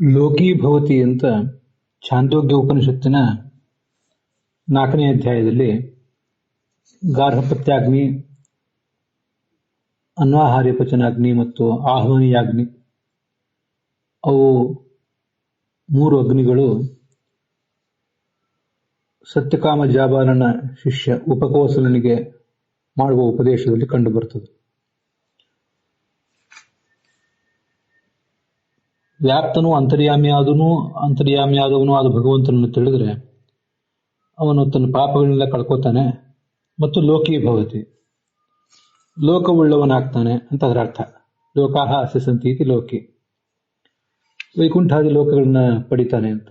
ಲೋಕೀ ಭವತಿ ಅಂತ ಛಾಂದೋಗ್ಯ ಉಪನಿಷತ್ತಿನ 4ನೇ ಅಧ್ಯಾಯದಲ್ಲಿ ಗಾರ್ಹಪತ್ಯಾಗ್ನಿ, ಅನ್ವಾಹಾರ್ಯಪಚನಾಗ್ನಿ ಮತ್ತು ಆಹ್ವನೀಯಾಗ್ನಿ ಅವು 3 ಅಗ್ನಿಗಳು ಸತ್ಯಕಾಮ ಜಾಬಾಲನ ಶಿಷ್ಯ ಉಪಕೋಸಲನಿಗೆ ಮಾಡುವ ಉಪದೇಶದಲ್ಲಿ ಕಂಡುಬರುತ್ತದೆ. ವ್ಯಾಪ್ತನು ಅಂತರ್ಯಾಮಿಯಾದವನು ಆದ ಭಗವಂತನನ್ನು ತಿಳಿದರೆ ಅವನು ತನ್ನ ಪಾಪಗಳನ್ನೆಲ್ಲ ಕಳ್ಕೋತಾನೆ ಮತ್ತು ಲೋಕೀ ಭವತಿ, ಲೋಕವುಳ್ಳವನಾಗ್ತಾನೆ ಅಂತ ಅದರ ಅರ್ಥ. ಲೋಕಾಹ ಅಸ್ಯ ಸಂತಿ ಇತಿ ಲೋಕಿ, ವೈಕುಂಠಾದಿ ಲೋಕಗಳನ್ನ ಪಡಿತಾನೆ ಅಂತ.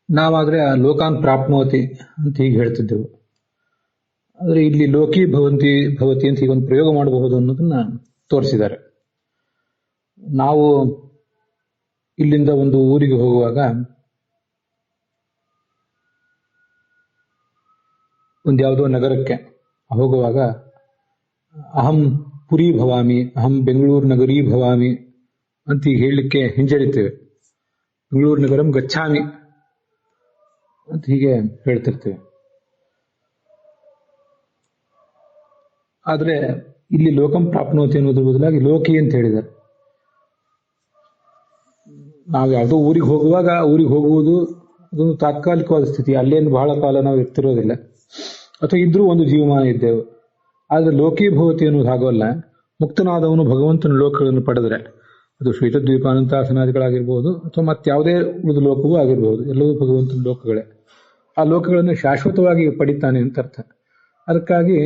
ನಾವಾದ್ರೆ ಆ ಲೋಕಾನ್ ಪ್ರಾಪ್ನೋತಿ ಅಂತ ಹೀಗೆ ಹೇಳ್ತಿದ್ದೆವು. ಆದರೆ ಇಲ್ಲಿ ಲೋಕೀ ಭವತಿ ಅಂತ ಹೀಗೊಂದು ಪ್ರಯೋಗ ಮಾಡಬಹುದು ಅನ್ನೋದನ್ನ ತೋರಿಸಿದ್ದಾರೆ. ನಾವು ಇಲ್ಲಿಂದ ಒಂದು ಊರಿಗೆ ಹೋಗುವಾಗ ಒಂದು ಯಾವುದೋ ನಗರಕ್ಕೆ ಹೋಗುವಾಗ ಅಹಂ ಪುರಿ ಭವಾಮಿ, ಅಹಂ ಬೆಂಗಳೂರು ನಗರೀ ಭವಾಮಿ ಅಂತ ಈಗ ಹೇಳಲಿಕ್ಕೆ ಹಿಂಜರಿತೇವೆ. ಬೆಂಗಳೂರು ನಗರಂ ಗಚ್ಚಾಮಿ ಅಂತ ಹೀಗೆ ಹೇಳ್ತಿರ್ತೇವೆ. ಆದ್ರೆ ಇಲ್ಲಿ ಲೋಕಂ ಪ್ರಾಪ್ನೋತಿ ಅನ್ನೋದ್ರ ಬದಲಾಗಿ ಲೋಕಿ ಅಂತ ಹೇಳಿದ್ದಾರೆ. ನಾವು ಯಾವುದೋ ಊರಿಗೆ ಹೋಗುವಾಗ ಊರಿಗೆ ಹೋಗುವುದು ಅದೊಂದು ತಾತ್ಕಾಲಿಕವಾದ ಸ್ಥಿತಿ, ಅಲ್ಲೇನು ಬಹಳ ಕಾಲ ನಾವು ಇರ್ತಿರೋದಿಲ್ಲ, ಅಥವಾ ಇದ್ರೂ ಒಂದು ಜೀವಮಾನ ಇದ್ದೇವೆ. ಆದ್ರೆ ಲೋಕೀ ಭವತಿ ಅನ್ನೋದು ಹಾಗಲ್ಲ. ಮುಕ್ತನಾದವನು ಭಗವಂತನ ಲೋಕಗಳನ್ನು ಪಡೆದರೆ, ಅದು ಶ್ವೇತದ್ವೀಪಾನಂತಾಸನಾದಿಗಳಾಗಿರ್ಬೋದು ಅಥವಾ ಮತ್ತಾವುದೇ ಉಳಿದ ಲೋಕವೂ ಆಗಿರ್ಬೋದು, ಎಲ್ಲವೂ ಭಗವಂತನ ಲೋಕಗಳೇ. ಆ ಲೋಕಗಳನ್ನು ಶಾಶ್ವತವಾಗಿ ಪಡಿತಾನೆ ಅಂತ ಅರ್ಥ. ಅದಕ್ಕಾಗಿ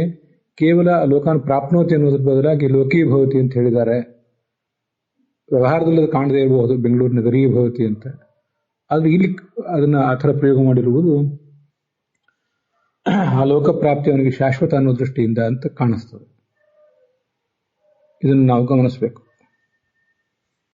ಕೇವಲ ಲೋಕಾನ್ ಪ್ರಾಪ್ನೋತಿ ಅನ್ನೋದ್ರ ಬದಲಾಗಿ ಲೋಕೀ ಭವತಿ ಅಂತ ಹೇಳಿದ್ದಾರೆ. ವ್ಯವಹಾರದಲ್ಲಿ ಅದು ಕಾಣದೇ ಇರಬಹುದು ಬೆಂಗಳೂರು ನಗರೀ ಭವತಿ ಅಂತ, ಆದ್ರೆ ಇಲ್ಲಿ ಅದನ್ನ ಆ ಥರ ಪ್ರಯೋಗ ಮಾಡಿರುವುದು ಆ ಲೋಕ ಪ್ರಾಪ್ತಿ ಅವನಿಗೆ ಶಾಶ್ವತ ಅನ್ನೋ ದೃಷ್ಟಿಯಿಂದ ಅಂತ ಕಾಣಿಸ್ತದೆ. ಇದನ್ನು ನಾವು ಗಮನಿಸಬೇಕು.